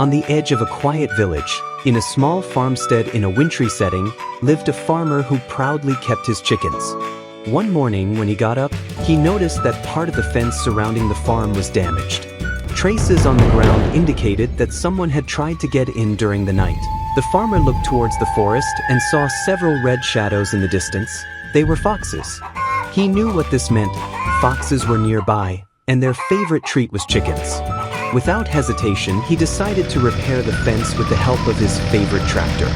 On the edge of a quiet village, in a small farmstead in a wintry setting, lived a farmer who proudly kept his chickens. One morning when he got up, he noticed that part of the fence surrounding the farm was damaged. Traces on the ground indicated that someone had tried to get in during the night. The farmer looked towards the forest and saw several red shadows in the distance. They were foxes. He knew what this meant. Foxes were nearby, and their favorite treat was chickens. Without hesitation, he decided to repair the fence with the help of his favorite tractor.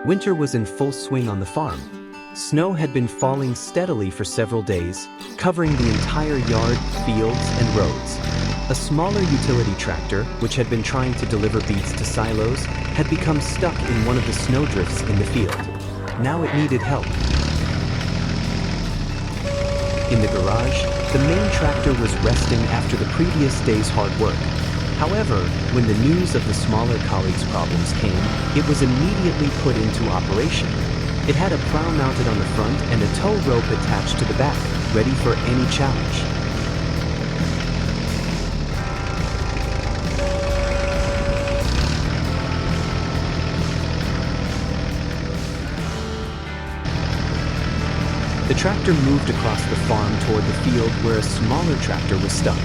Winter was in full swing on the farm. Snow had been falling steadily for several days, covering the entire yard, fields, and roads. A smaller utility tractor, which had been trying to deliver beets to silos, had become stuck in one of the snowdrifts in the field. Now it needed help. In the garage, the main tractor was resting after the previous day's hard work. However, when the news of the smaller colleague's problems came, it was immediately put into operation. It had a plow mounted on the front and a tow rope attached to the back, ready for any challenge. The tractor moved across the farm toward the field where a smaller tractor was stuck.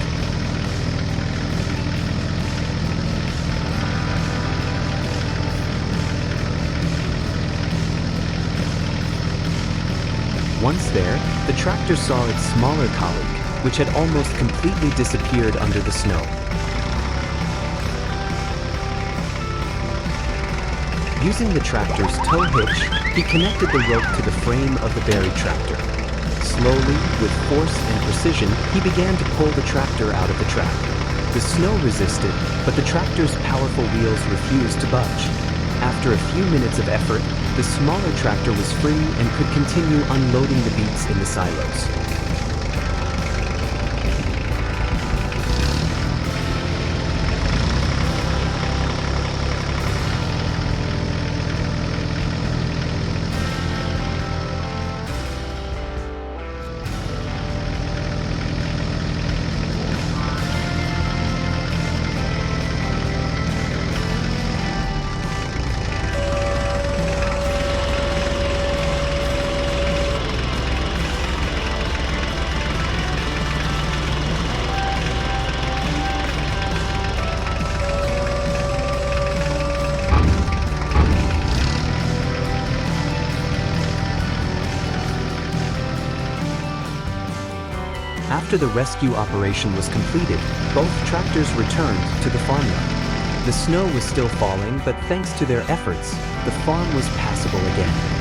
Once there, the tractor saw its smaller colleague, which had almost completely disappeared under the snow. Using the tractor's tow hitch, he connected the rope to the frame of the buried tractor. Slowly, with force and precision, he began to pull the tractor out of the track. The snow resisted, but the tractor's powerful wheels refused to budge. After a few minutes of effort, the smaller tractor was free and could continue unloading the beets in the silos. After the rescue operation was completed, both tractors returned to the farmyard. The snow was still falling, but thanks to their efforts, the farm was passable again.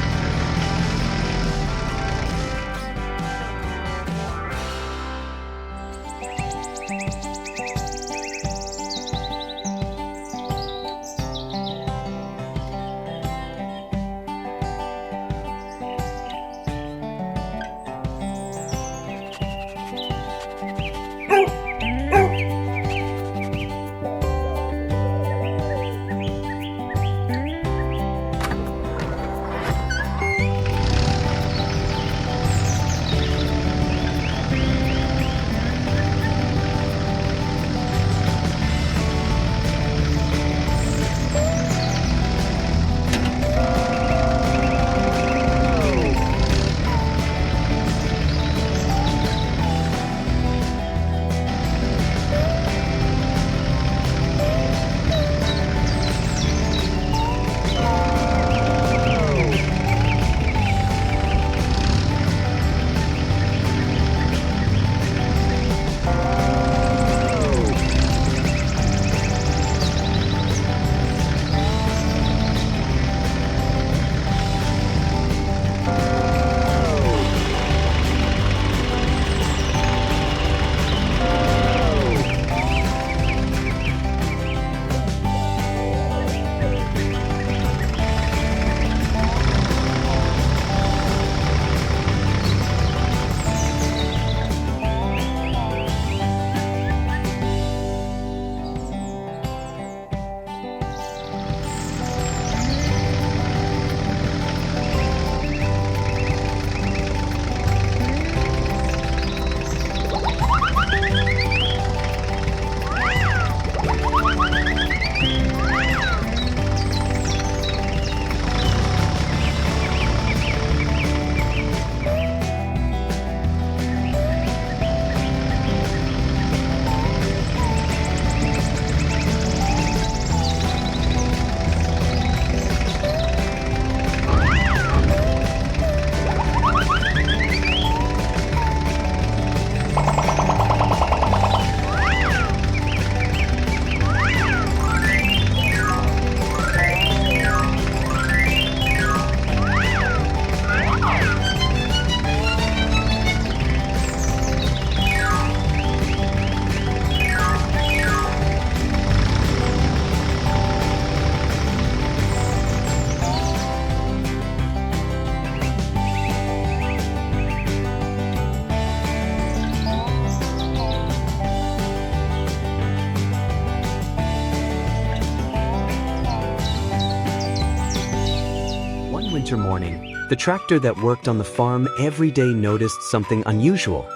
Winter morning, the tractor that worked on the farm every day noticed something unusual.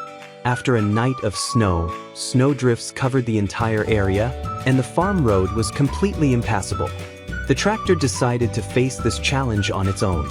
After a night of snow, snowdrifts covered the entire area, and the farm road was completely impassable. The tractor decided to face this challenge on its own.